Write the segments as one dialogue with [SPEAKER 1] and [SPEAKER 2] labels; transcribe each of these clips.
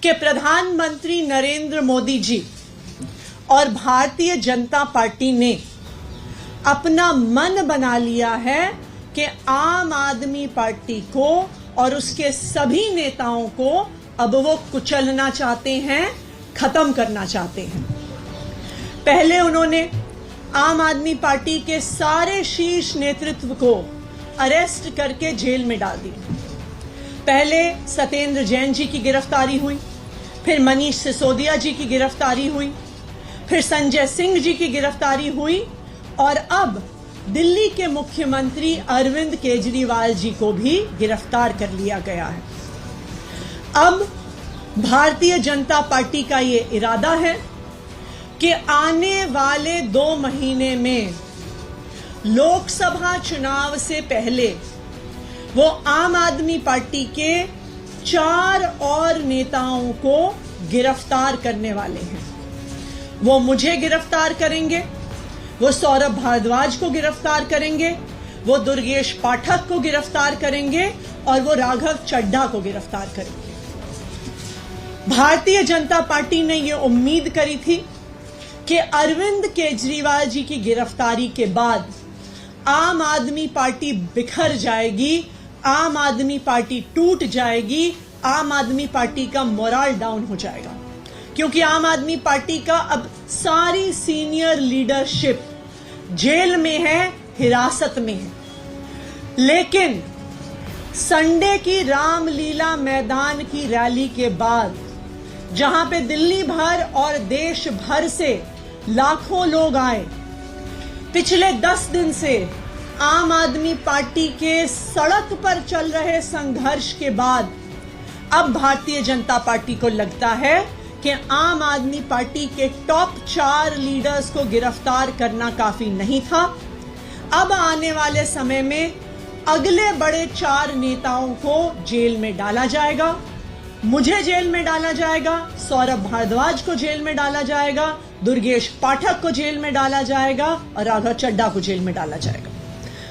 [SPEAKER 1] कि प्रधानमंत्री नरेंद्र मोदी जी और भारतीय जनता पार्टी ने अपना मन बना लिया है कि आम आदमी पार्टी को और उसके सभी नेताओं को अब वो कुचलना चाहते हैं, खत्म करना चाहते हैं। पहले उन्होंने आम आदमी पार्टी के सारे शीर्ष नेतृत्व को अरेस्ट करके जेल में डाल दिया। पहले सत्येंद्र जैन जी की गिरफ्तारी हुई, फिर मनीष सिसोदिया जी की गिरफ्तारी हुई, फिर संजय सिंह जी की गिरफ्तारी हुई और अब दिल्ली के मुख्यमंत्री अरविंद केजरीवाल जी को भी गिरफ्तार कर लिया गया है। अब भारतीय जनता पार्टी का ये इरादा है कि आने वाले 2 महीने में लोकसभा चुनाव से पहले वो आम आदमी पार्टी के 4 और नेताओं को गिरफ्तार करने वाले हैं। वो मुझे गिरफ्तार करेंगे, वो सौरभ भारद्वाज को गिरफ्तार करेंगे, वो दुर्गेश पाठक को गिरफ्तार करेंगे और वो राघव चड्ढा को गिरफ्तार करेंगे। भारतीय जनता पार्टी ने ये उम्मीद करी थी कि अरविंद केजरीवाल जी की गिरफ्तारी के बाद आम आदमी पार्टी बिखर जाएगी, आम आदमी पार्टी टूट जाएगी, आम आदमी पार्टी का मोरल डाउन हो जाएगा, क्योंकि आम आदमी पार्टी का अब सारी सीनियर लीडरशिप जेल में है, हिरासत में है। लेकिन संडे की रामलीला मैदान की रैली के बाद, जहां पे दिल्ली भर और देश भर से लाखों लोग आए, पिछले 10 दिन से आम आदमी पार्टी के सड़क पर चल रहे संघर्ष के बाद अब भारतीय जनता पार्टी को लगता है कि आम आदमी पार्टी के टॉप 4 लीडर्स को गिरफ्तार करना काफी नहीं था। अब आने वाले समय में अगले बड़े 4 नेताओं को जेल में डाला जाएगा। मुझे जेल में डाला जाएगा, सौरभ भारद्वाज को जेल में डाला जाएगा, दुर्गेश पाठक को जेल में डाला जाएगा और राघव चड्ढा को जेल में डाला जाएगा।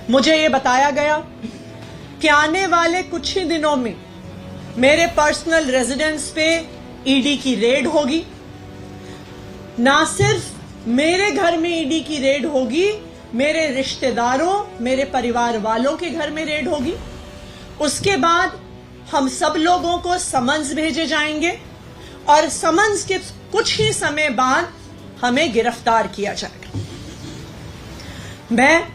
[SPEAKER 1] मुझे ये बताया गया कि आने वाले कुछ ही दिनों में मेरे पर्सनल रेजिडेंस पे ईडी की रेड होगी। ना सिर्फ मेरे घर में ईडी की रेड होगी, मेरे रिश्तेदारों, मेरे परिवार वालों के घर में रेड होगी। उसके बाद हम सब लोगों को समन्स भेजे जाएंगे और समन्स के कुछ ही समय बाद हमें गिरफ्तार किया जाएगा। मैं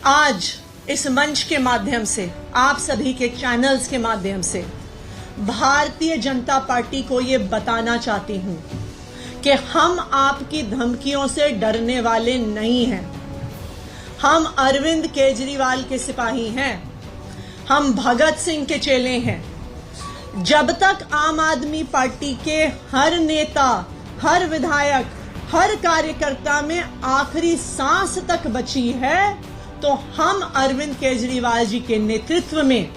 [SPEAKER 1] आज इस मंच के माध्यम से, आप सभी के चैनल्स के माध्यम से भारतीय जनता पार्टी को ये बताना चाहती हूं कि हम आपकी धमकियों से डरने वाले नहीं हैं। हम अरविंद केजरीवाल के सिपाही हैं, हम भगत सिंह के चेले हैं। जब तक आम आदमी पार्टी के हर नेता, हर विधायक, हर कार्यकर्ता में आखिरी सांस तक बची है, तो हम अरविंद केजरीवाल जी के नेतृत्व में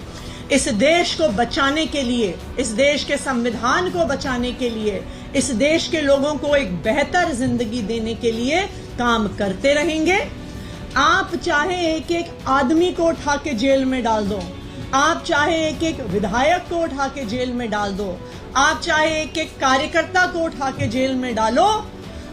[SPEAKER 1] इस देश को बचाने के लिए, इस देश के संविधान को बचाने के लिए, इस देश के लोगों को एक बेहतर जिंदगी देने के लिए काम करते रहेंगे। आप चाहे एक एक आदमी को उठा के जेल में डाल दो, आप चाहे एक एक विधायक को उठा के जेल में डाल दो, आप चाहे एक एक कार्यकर्ता को उठा के जेल में डालो,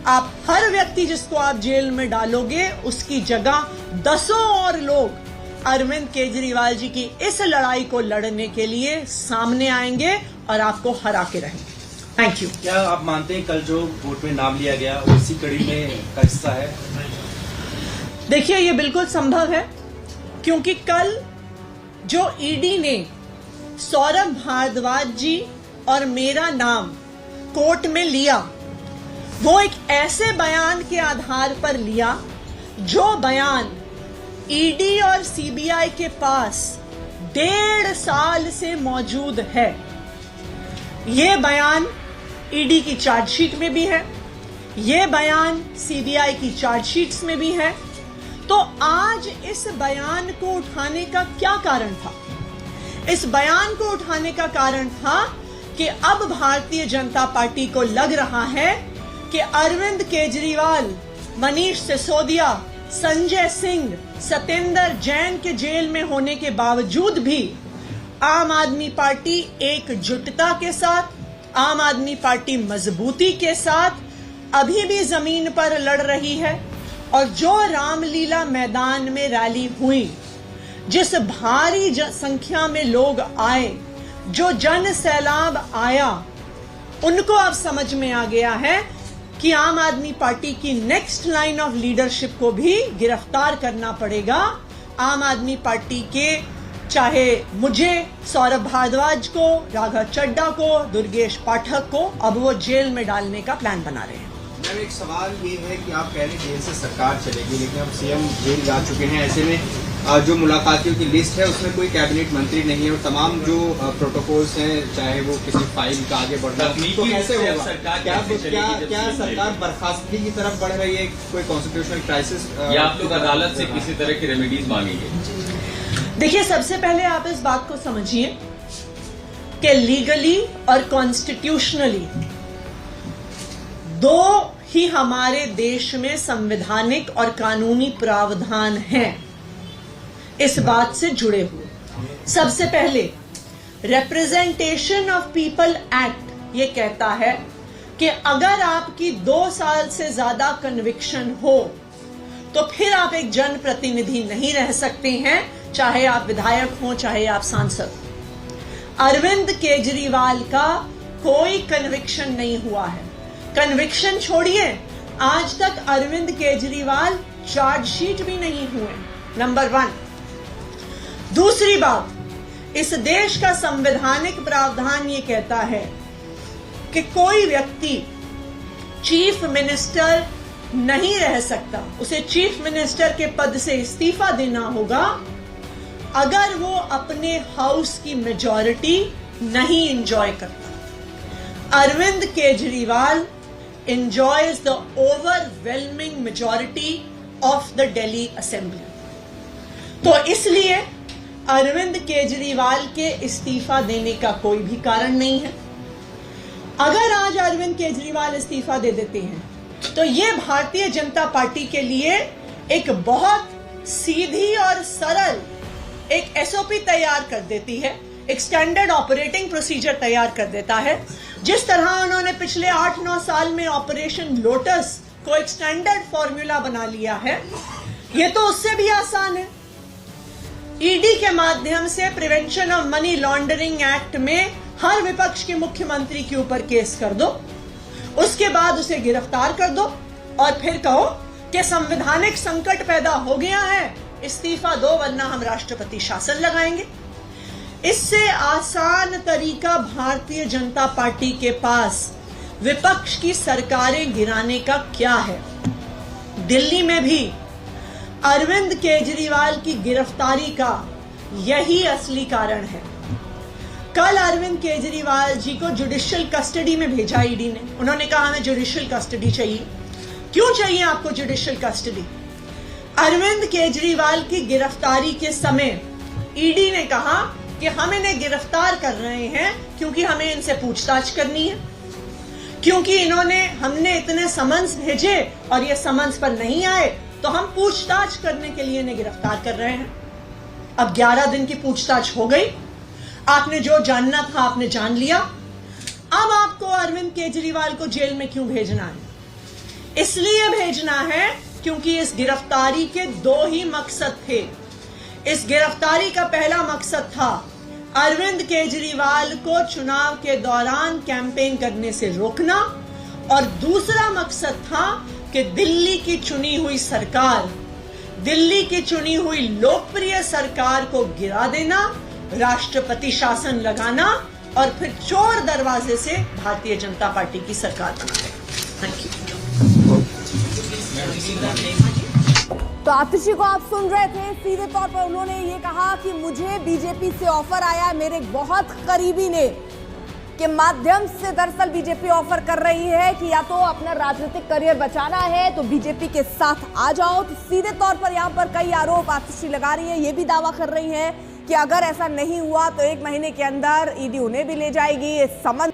[SPEAKER 1] आप हर व्यक्ति जिसको आप जेल में डालोगे उसकी जगह 10 और लोग अरविंद केजरीवाल जी की इस लड़ाई को लड़ने के लिए सामने आएंगे और आपको हरा के रहेंगे। Thank you.
[SPEAKER 2] क्या आप मानते हैं कल जो वोट में नाम लिया गया उसी कड़ी में का हिस्सा है?
[SPEAKER 1] देखिए, ये बिल्कुल संभव है, क्योंकि कल जो ईडी ने सौरभ भारद्वाज जी और मेरा नाम कोर्ट में लिया, वो एक ऐसे बयान के आधार पर लिया जो बयान ईडी और सीबीआई के पास 1.5 साल से मौजूद है। ये बयान ईडी की चार्जशीट में भी है, ये बयान सीबीआई की चार्जशीट्स में भी है। तो आज इस बयान को उठाने का क्या कारण था? इस बयान को उठाने का कारण था कि अब भारतीय जनता पार्टी को लग रहा है कि अरविंद केजरीवाल, मनीष सिसोदिया, संजय सिंह, सत्येंद्र जैन के जेल में होने के बावजूद भी आम आदमी पार्टी एकजुटता के साथ, आम आदमी पार्टी मजबूती के साथ अभी भी जमीन पर लड़ रही है और जो रामलीला मैदान में रैली हुई, जिस भारी संख्या में लोग आए, जो जन सैलाब आया, उनको अब समझ में आ गया है कि आम आदमी पार्टी की नेक्स्ट लाइन ऑफ लीडरशिप को भी गिरफ्तार करना पड़ेगा। आम आदमी पार्टी के चाहे मुझे, सौरभ भारद्वाज को, राघव चड्ढा को, दुर्गेश पाठक को अब वो जेल में डालने का प्लान बना रहे हैं।
[SPEAKER 3] मैम, एक सवाल ये है कि आप कह रहे हैं जेल से सरकार चलेगी, लेकिन अब सीएम जेल जा चुके हैं। ऐसे में जो मुलाकातियों की लिस्ट है उसमें कोई कैबिनेट मंत्री नहीं है और तमाम जो प्रोटोकॉल्स हैं, चाहे वो किसी फाइल का आगे बढ़ना, तो कैसे होगा? क्या सरकार बर्खास्तगी की तरफ बढ़ रही है? कोई कॉन्स्टिट्यूशनल क्राइसिस
[SPEAKER 4] या आप लोग अदालत से किसी तरह की रेमेडीज मांगेंगे?
[SPEAKER 1] देखिए, सबसे पहले आप इस बात को समझिए कि लीगली और कॉन्स्टिट्यूशनली दो ही हमारे देश में संवैधानिक और कानूनी प्रावधान हैं इस बात से जुड़े हुए। सबसे पहले रिप्रेजेंटेशन ऑफ पीपल एक्ट ये कहता है कि अगर आपकी 2 साल से ज्यादा कन्विक्शन हो तो फिर आप एक जनप्रतिनिधि नहीं रह सकते हैं, चाहे आप विधायक हो, चाहे आप सांसद। अरविंद केजरीवाल का कोई कन्विक्शन नहीं हुआ है। कन्विक्शन छोड़िए, आज तक अरविंद केजरीवाल चार्जशीट भी नहीं हुए, नंबर 1। दूसरी बात, इस देश का संवैधानिक प्रावधान ये कहता है कि कोई व्यक्ति चीफ मिनिस्टर नहीं रह सकता, उसे चीफ मिनिस्टर के पद से इस्तीफा देना होगा अगर वो अपने हाउस की मेजॉरिटी नहीं एंजॉय करता। Arvind Kejriwal enjoys the overwhelming majority of the Delhi Assembly. तो इसलिए अरविंद केजरीवाल के इस्तीफा देने का कोई भी कारण नहीं है। अगर आज अरविंद केजरीवाल इस्तीफा दे देते हैं तो ये भारतीय जनता पार्टी के लिए एक बहुत सीधी और सरल एक एसओपी तैयार कर देती है, एक स्टैंडर्ड ऑपरेटिंग प्रोसीजर तैयार कर देता है। जिस तरह उन्होंने पिछले 8-9 साल में ऑपरेशन लोटस को एक स्टैंडर्ड फॉर्मूला बना लिया है, ये तो उससे भी आसान है। ईडी के माध्यम से prevention of money laundering act में हर विपक्ष के मुख्यमंत्री के ऊपर केस कर दो, उसके बाद उसे गिरफ्तार कर दो और फिर कहो कि संवैधानिक संकट पैदा हो गया है, इस्तीफा दो वरना हम राष्ट्रपति शासन लगाएंगे। इससे आसान तरीका भारतीय जनता पार्टी के पास विपक्ष की सरकारें गिराने का क्या है? दिल्ली में भी अरविंद केजरीवाल की गिरफ्तारी का यही असली कारण है। कल अरविंद केजरीवाल जी को जुडिशियल कस्टडी में भेजा ईडी ने। उन्होंने कहा हमें जुडिशियल कस्टडी चाहिए। क्यों चाहिए आपको जुडिशियल कस्टडी? अरविंद केजरीवाल की गिरफ्तारी के समय ईडी ने कहा कि हम इन्हें गिरफ्तार कर रहे हैं क्योंकि हमें इनसे पूछताछ करनी है, क्योंकि हमने इतने समन्स भेजे और ये समन्स पर नहीं आए, तो हम पूछताछ करने के लिए इन्हें गिरफ्तार कर रहे हैं। अब 11 दिन की पूछताछ हो गई, आपने जो जानना था आपने जान लिया। अब आपको अरविंद केजरीवाल को जेल में क्यों भेजना है? इसलिए भेजना है क्योंकि इस गिरफ्तारी के 2 ही मकसद थे। इस गिरफ्तारी का पहला मकसद था अरविंद केजरीवाल को चुनाव के दौरान कैंपेन करने से रोकना और दूसरा मकसद था कि दिल्ली की चुनी हुई सरकार, दिल्ली की चुनी हुई लोकप्रिय सरकार को गिरा देना, राष्ट्रपति शासन लगाना और फिर चोर दरवाजे से भारतीय जनता पार्टी की सरकार बनाना। Thank you.
[SPEAKER 5] तो आतिशी को आप सुन रहे थे, सीधे तौर पर उन्होंने ये कहा कि मुझे बीजेपी से ऑफर आया, मेरे बहुत करीबी ने के माध्यम से दरअसल बीजेपी ऑफर कर रही है कि या तो अपना राजनीतिक करियर बचाना है तो बीजेपी के साथ आ जाओ। तो सीधे तौर पर यहाँ पर कई आरोप आतिशी लगा रही है, ये भी दावा कर रही है कि अगर ऐसा नहीं हुआ तो 1 महीने के अंदर ईडी उन्हें भी ले जाएगी। समन